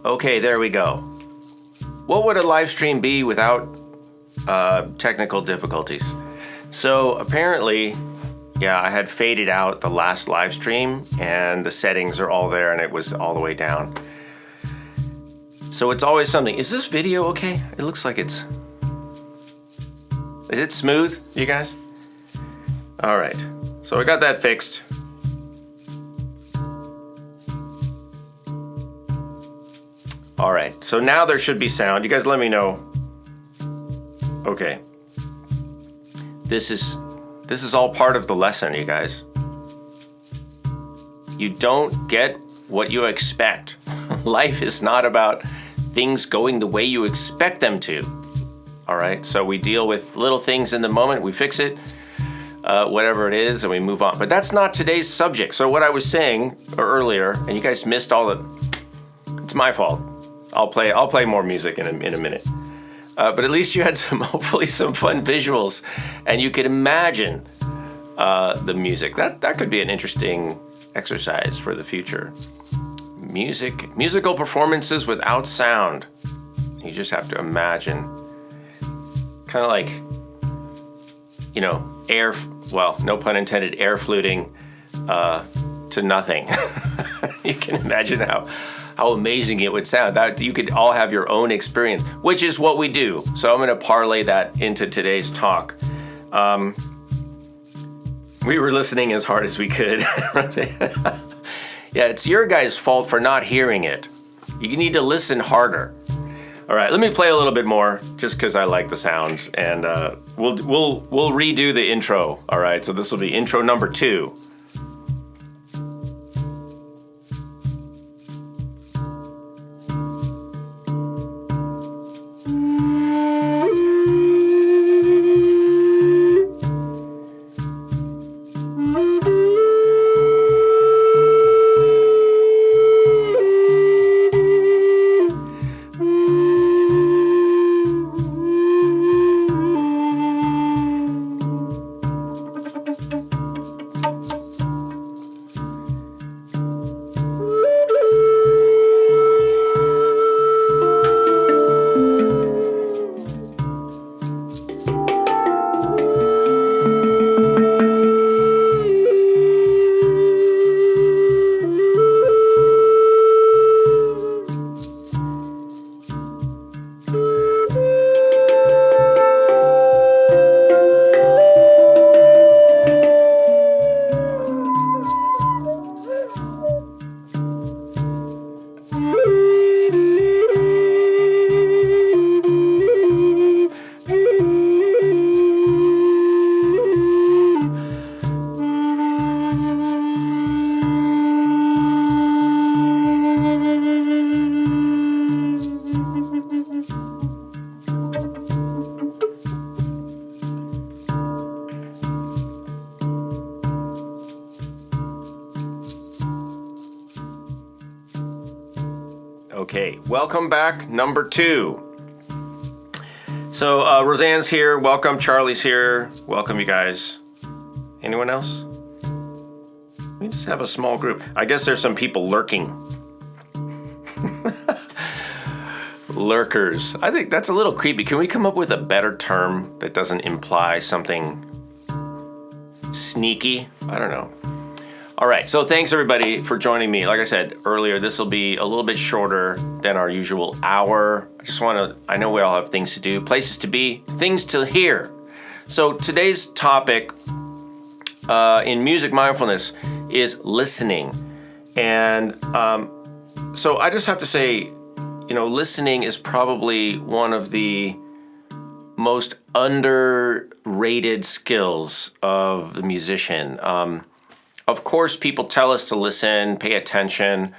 Okay, there we go. What would a live stream be without technical difficulties? So apparently, yeah, I had faded out the last live stream and the settings are all there and it was all the way down. So it's always something. Is this video okay? It looks like it's... Is it smooth, you guys? All right, so I got that fixed. All right, so now there should be sound. You guys let me know. Okay. This is all part of the lesson, you guys. You don't get what you expect. Life is not about things going the way you expect them to. All right, so we deal with little things in the moment, we fix it, whatever it is, and we move on. But that's not today's subject. So what I was saying earlier, and you guys missed all the, it's my fault. I'll play more music in a minute. But at least you had hopefully some fun visuals, and you could imagine the music. That could be an interesting exercise for the future. Musical performances without sound. You just have to imagine. Kind of like, you know, well, no pun intended, air fluting to nothing. You can imagine how amazing it would sound. That you could all have your own experience, which is what we do. So I'm going to parlay that into today's talk. We were listening as hard as we could. Yeah, it's your guys' fault for not hearing it. You need to listen harder. All right, let me play a little bit more, just because I like the sounds, and we'll redo the intro. All right, so this will be intro number 2. Okay, welcome back, number 2. So Roseanne's here, welcome, Charlie's here, welcome you guys. Anyone else? We just have a small group. I guess there's some people lurking. Lurkers. I think that's a little creepy. Can we come up with a better term that doesn't imply something sneaky? I don't know. All right, so thanks everybody for joining me. Like I said earlier, this will be a little bit shorter than our usual hour. I know we all have things to do, places to be, things to hear. So today's topic in music mindfulness is listening. And so I just have to say, you know, listening is probably one of the most underrated skills of the musician. Of course, people tell us to listen, pay attention,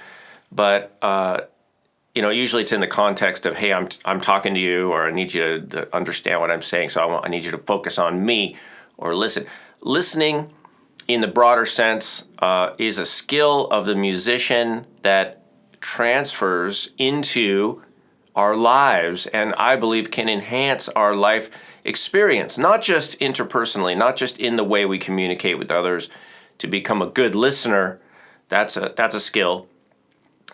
but you know, usually it's in the context of, hey, I'm talking to you, or I need you to understand what I'm saying, so I need you to focus on me or listen. Listening, in the broader sense, is a skill of the musician that transfers into our lives, and I believe can enhance our life experience, not just interpersonally, not just in the way we communicate with others. To become a good listener, that's a skill.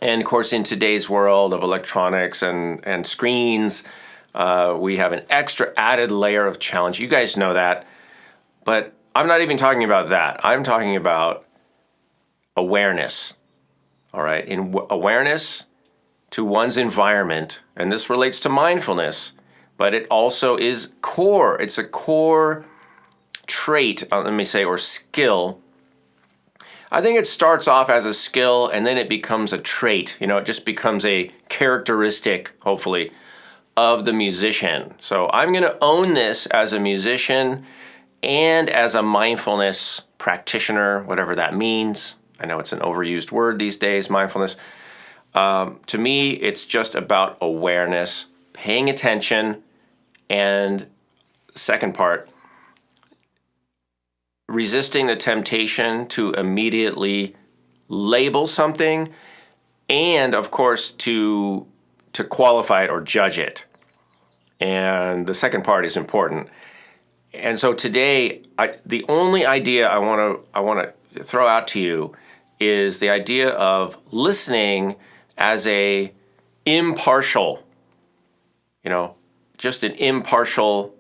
And of course, in today's world of electronics and screens, we have an extra added layer of challenge. You guys know that. But I'm not even talking about that. I'm talking about awareness. All right? In awareness to one's environment. And this relates to mindfulness. But it also is core. It's a core trait, let me say, or skill. I think it starts off as a skill and then it becomes a trait. You know, it just becomes a characteristic, hopefully, of the musician. So I'm going to own this as a musician and as a mindfulness practitioner, whatever that means. I know it's an overused word these days, mindfulness. To me, it's just about awareness, paying attention, and second part, resisting the temptation to immediately label something, and of course to qualify it or judge it. And the second part is important. And so today, the only idea I want to throw out to you is the idea of listening as a impartial, just an impartial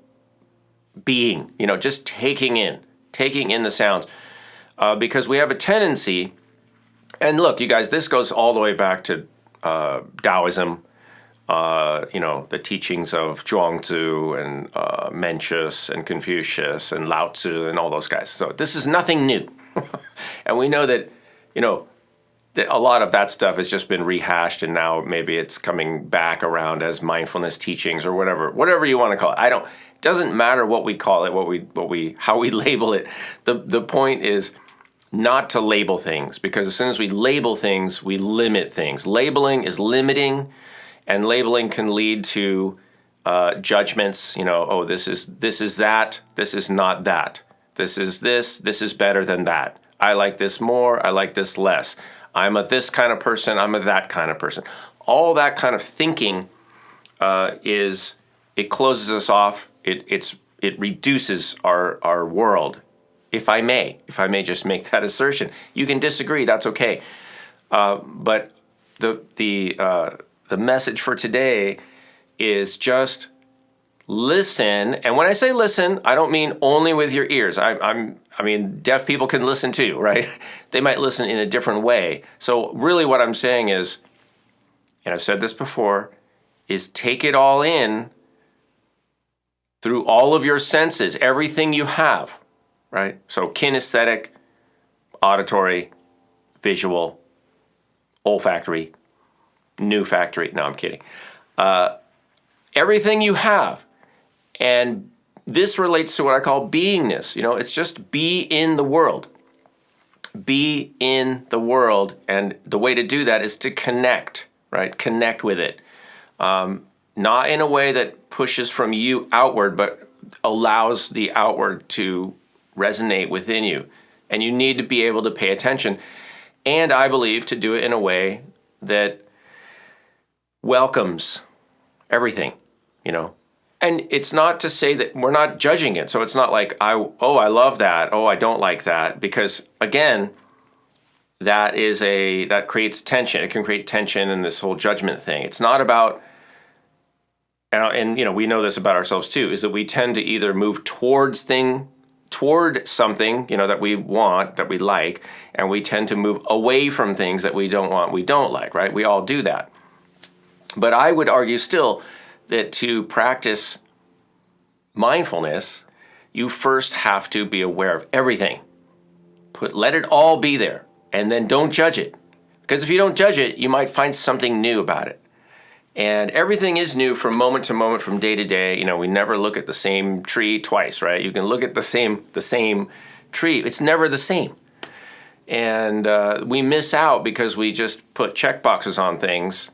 being, just taking in the sounds, because we have a tendency, and look, you guys, this goes all the way back to Taoism, the teachings of Zhuangzi and Mencius and Confucius and Lao Tzu and all those guys. So this is nothing new. And we know that, that a lot of that stuff has just been rehashed, and now maybe it's coming back around as mindfulness teachings or whatever you want to call it. It doesn't matter what we call it, how we label it. The point is not to label things, because as soon as we label things, we limit things. Labeling is limiting, and labeling can lead to judgments. Oh, this is that, this is not that. This is better than that. I like this more, I like this less. I'm a this kind of person, I'm a that kind of person. All that kind of thinking it closes us off. It reduces our world. If I may just make that assertion. You can disagree, that's okay. But the message for today is just listen. And when I say listen, I don't mean only with your ears. I mean, deaf people can listen too, right? They might listen in a different way. So really what I'm saying is, and I've said this before, is take it all in through all of your senses, everything you have, right? So kinesthetic, auditory, visual, olfactory, olfactory. No, I'm kidding. Everything you have. And this relates to what I call beingness. It's just be in the world. Be in the world. And the way to do that is to connect, right? Connect with it. Not in a way that pushes from you outward, but allows the outward to resonate within you. And you need to be able to pay attention. And I believe to do it in a way that welcomes everything, And it's not to say that we're not judging it. So it's not like, I love that. Oh, I don't like that. Because again, that creates tension. It can create tension in this whole judgment thing. It's not about, and we know this about ourselves too, is that we tend to either move toward something, that we want, that we like, and we tend to move away from things that we don't want, we don't like, right? We all do that. But I would argue still that to practice mindfulness, you first have to be aware of everything. Let it all be there, and then don't judge it. Because if you don't judge it, you might find something new about it. And everything is new from moment to moment, from day to day. We never look at the same tree twice, right? You can look at the same tree. It's never the same. And we miss out because we just put check boxes on things.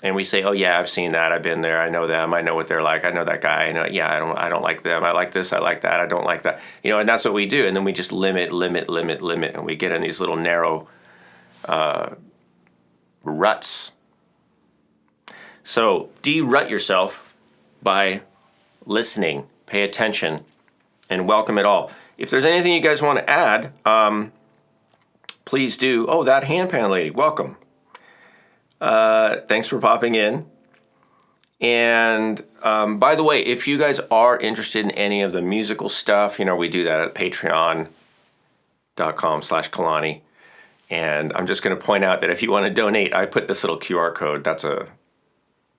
And we say, oh yeah, I've seen that, I've been there, I know them, I know what they're like, I know that guy, I don't like them, I like this, I like that, I don't like that. And that's what we do. And then we just limit, and we get in these little narrow ruts. So de-rut yourself by listening, pay attention, and welcome it all. If there's anything you guys want to add, please do. Oh, that handpan lady, welcome. Thanks for popping in. And by the way, if you guys are interested in any of the musical stuff, we do that at patreon.com/Kalani. And I'm just going to point out that if you want to donate, I put this little QR code. That's a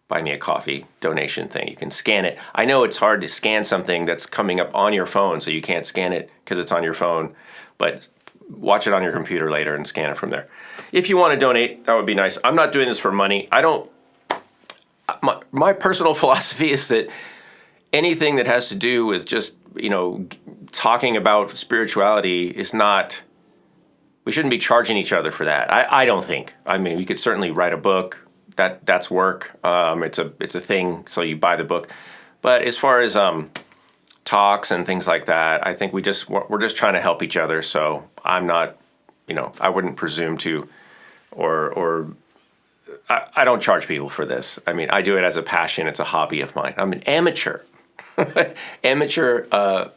buy me a coffee donation thing. You can scan it. I know it's hard to scan something that's coming up on your phone, so you can't scan it because it's on your phone, but watch it on your computer later and scan it from there. If you want to donate, that would be nice. I'm not doing this for money. My personal philosophy is that anything that has to do with just, talking about spirituality is not, we shouldn't be charging each other for that. I don't think. I mean, we could certainly write a book. That's work. It's a thing, so you buy the book. But as far as talks and things like that, I think we're just trying to help each other. So I'm not, I wouldn't presume to, or I don't charge people for this. I mean, I do it as a passion. It's a hobby of mine. I'm an amateur,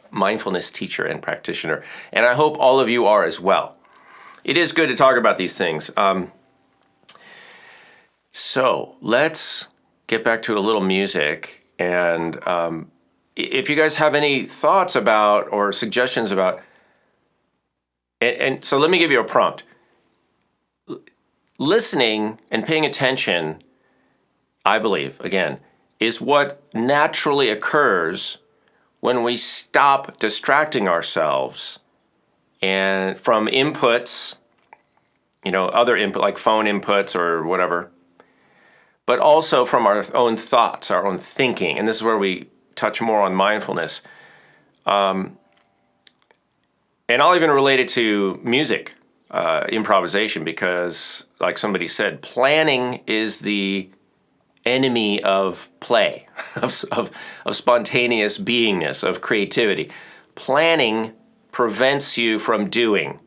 mindfulness teacher and practitioner, and I hope all of you are as well. It is good to talk about these things. So let's get back to a little music. And if you guys have any thoughts about or suggestions about, and so let me give you a prompt. Listening and paying attention, I believe, again, is what naturally occurs when we stop distracting ourselves and from inputs, other input like phone inputs or whatever, but also from our own thoughts, our own thinking. And this is where we touch more on mindfulness. And I'll even relate it to music, improvisation, because like somebody said, planning is the enemy of play, of spontaneous beingness, of creativity. Planning prevents you from doing,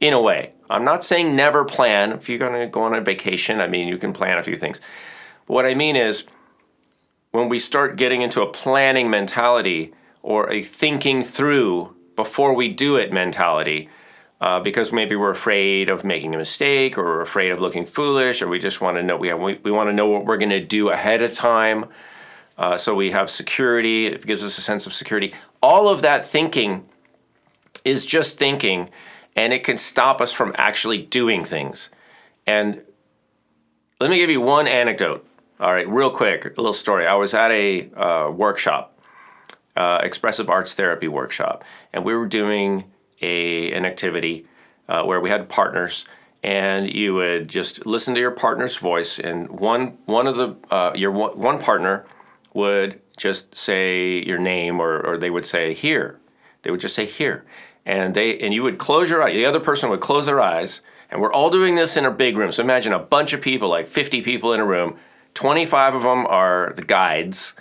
in a way. I'm not saying never plan. If you're going to go on a vacation, you can plan a few things. But what I mean is, when we start getting into a planning mentality or a thinking through before we do it mentality, because maybe we're afraid of making a mistake, or we're afraid of looking foolish, or we just want to know, we want to know what we're going to do ahead of time, so we have security. It gives us a sense of security. All of that thinking is just thinking, and it can stop us from actually doing things. And let me give you one anecdote. All right, real quick, a little story. I was at a workshop, expressive arts therapy workshop, and we were doing an activity where we had partners, and you would just listen to your partner's voice, and one partner would just say your name, or they would say here. They would just say here, and you would close your eyes. The other person would close their eyes, and we're all doing this in a big room. So imagine a bunch of people, like 50 people in a room. 25 of them are the guides,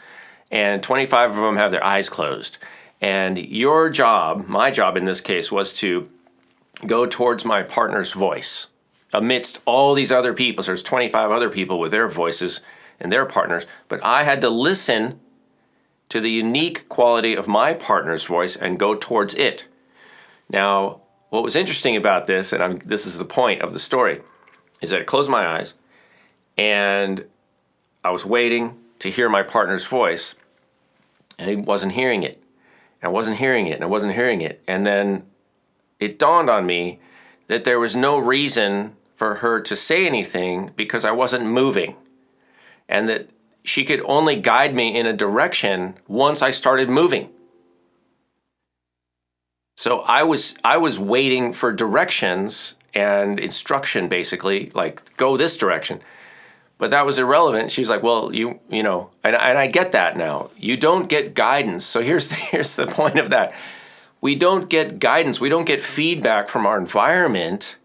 and 25 of them have their eyes closed. And your job, my job in this case, was to go towards my partner's voice amidst all these other people. So there's 25 other people with their voices and their partners, but I had to listen to the unique quality of my partner's voice and go towards it. Now, what was interesting about this, and this is the point of the story, is that I closed my eyes and I was waiting to hear my partner's voice, and I wasn't hearing it. And I wasn't hearing it, and I wasn't hearing it. And then it dawned on me that there was no reason for her to say anything because I wasn't moving. And that she could only guide me in a direction once I started moving. So I was waiting for directions and instruction, basically, like go this direction. But that was irrelevant. She's like, well, and I get that now. You don't get guidance. So here's the point of that. We don't get guidance. We don't get feedback from our environment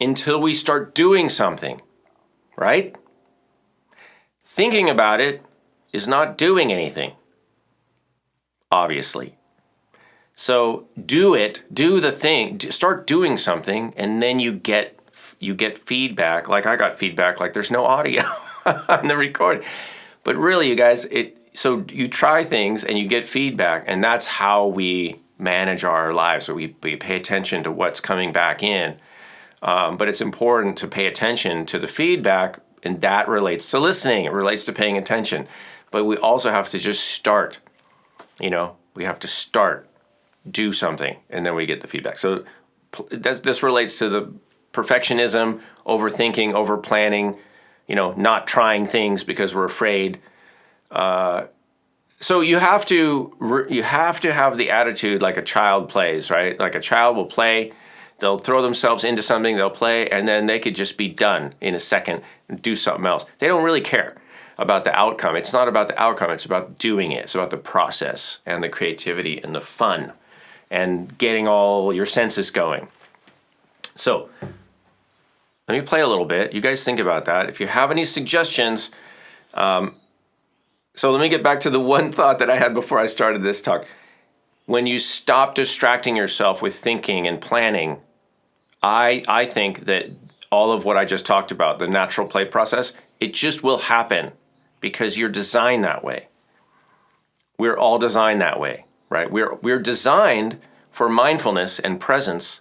until we start doing something, right? Thinking about it is not doing anything, obviously. So do the thing, start doing something, and then you get feedback. Like I got feedback, like there's no audio on the recording. But really, you guys, so you try things and you get feedback, and that's how we manage our lives. So we pay attention to what's coming back in. But it's important to pay attention to the feedback And that relates to listening. It relates to paying attention. But we also have to just start. We have to start, do something, and then we get the feedback. So this relates to the perfectionism, overthinking, overplanning, not trying things because we're afraid. So you have to have the attitude like a child plays, right? Like a child will play, they'll throw themselves into something, they'll play, and then they could just be done in a second and do something else. They don't really care about the outcome. It's not about the outcome, it's about doing it. It's about the process and the creativity and the fun and getting all your senses going. So let me play a little bit. You guys think about that. If you have any suggestions, so let me get back to the one thought that I had before I started this talk. When you stop distracting yourself with thinking and planning, I think that all of what I just talked about, the natural play process, it just will happen because you're designed that way. We're all designed that way, right? We're designed for mindfulness and presence,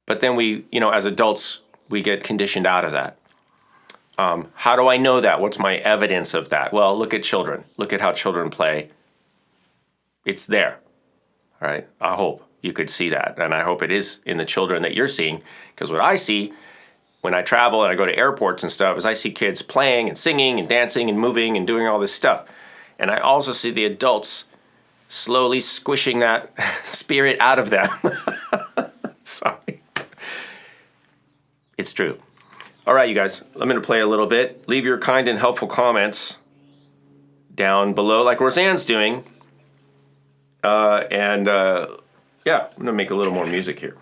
but then we, as adults, we get conditioned out of that. How do I know that? What's my evidence of that? Well, look at children. Look at how children play. It's there, all right? I hope you could see that, and I hope it is in the children that you're seeing, because what I see when I travel and I go to airports and stuff is I see kids playing and singing and dancing and moving and doing all this stuff. And I also see the adults slowly squishing that spirit out of them. Sorry. It's true. All right, you guys, I'm going to play a little bit. Leave your kind and helpful comments down below like Roseanne's doing. Yeah, I'm going to make a little more music here.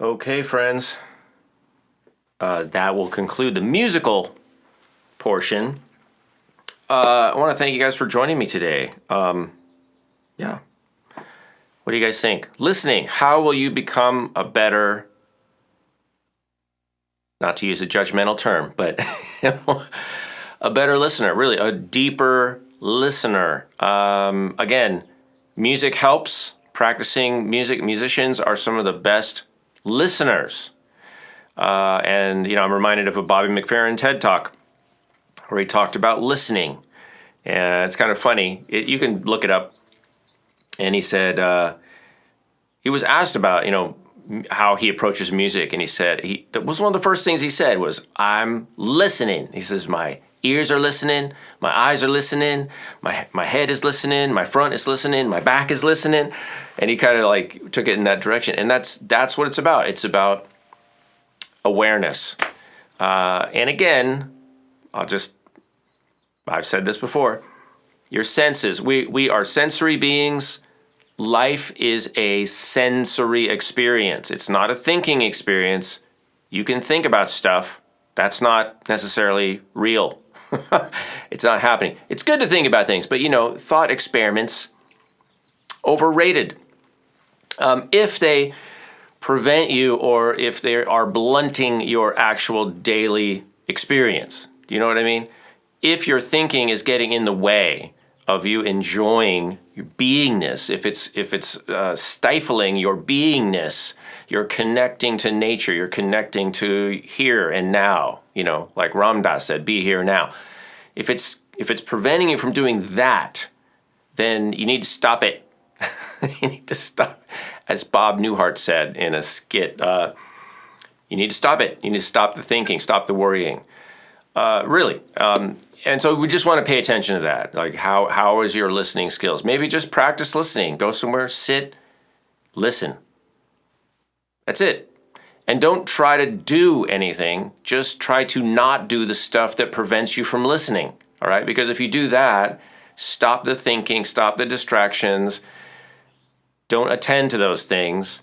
Okay, friends, that will conclude the musical portion. I want to thank you guys for joining me today. Yeah. What do you guys think? Listening, how will you become a better, not to use a judgmental term, but a better listener, really, a deeper listener. Again, music helps. Practicing music, musicians are some of the best listeners. And, I'm reminded of a Bobby McFerrin TED Talk where he talked about listening. And it's kind of funny. You can look it up. And he said, he was asked about, how he approaches music. And he said, that was one of the first things he said was, I'm listening. He says, my ears are listening, my eyes are listening, my head is listening, my front is listening, my back is listening. And he kind of took it in that direction. And that's what it's about. It's about awareness. And again, I've said this before, your senses, we are sensory beings. Life is a sensory experience. It's not a thinking experience. You can think about stuff. That's not necessarily real. It's not happening. It's good to think about things, but thought experiments, overrated. If they prevent you or if they are blunting your actual daily experience. Do you know what I mean? If your thinking is getting in the way of you enjoying your beingness, if it's stifling your beingness, you're connecting to nature, you're connecting to here and now, like Ram Dass said, be here now. If it's preventing you from doing that, then you need to stop it. You need to stop. As Bob Newhart said in a skit, you need to stop it. You need to stop the thinking, stop the worrying. Really. And so we just want to pay attention to that. Like, how is your listening skills? Maybe just practice listening. Go somewhere, sit, listen. That's it. And don't try to do anything. Just try to not do the stuff that prevents you from listening. All right? Because if you do that, stop the thinking, stop the distractions. Don't attend to those things.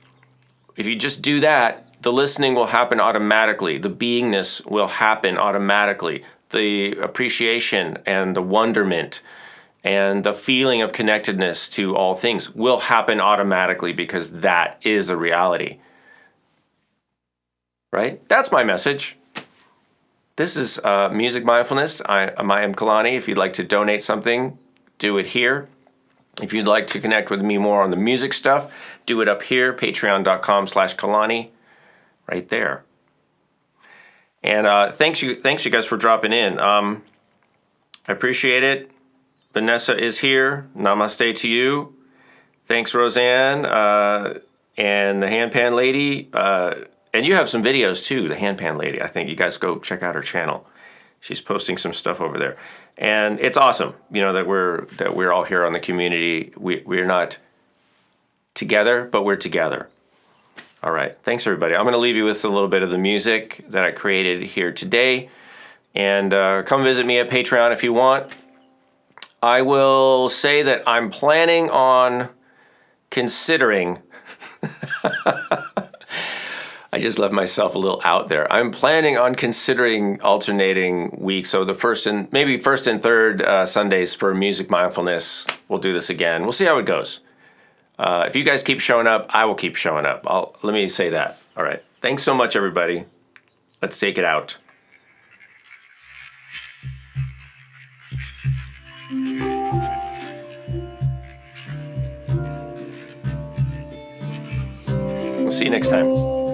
If you just do that, the listening will happen automatically. The beingness will happen automatically. The appreciation and the wonderment and the feeling of connectedness to all things will happen automatically because that is the reality. Right? That's my message. This is Music Mindfulness. I am Kalani. If you'd like to donate something, do it here. If you'd like to connect with me more on the music stuff, do it up here, patreon.com/Kalani, right there. And thanks you guys for dropping in. I appreciate it. Vanessa is here. Namaste to you. Thanks, Roseanne, and the handpan lady. And you have some videos too, the handpan lady. I think you guys go check out her channel. She's posting some stuff over there, and it's awesome. That we're all here on the community. We're not together, but we're together. All right. Thanks, everybody. I'm going to leave you with a little bit of the music that I created here today. And come visit me at Patreon if you want. I will say that I'm planning on considering... I just left myself a little out there. I'm planning on considering alternating weeks. So the first and third Sundays for music mindfulness, we'll do this again. We'll see how it goes. If you guys keep showing up, I will keep showing up. Let me say that. All right. Thanks so much, everybody. Let's take it out. We'll see you next time.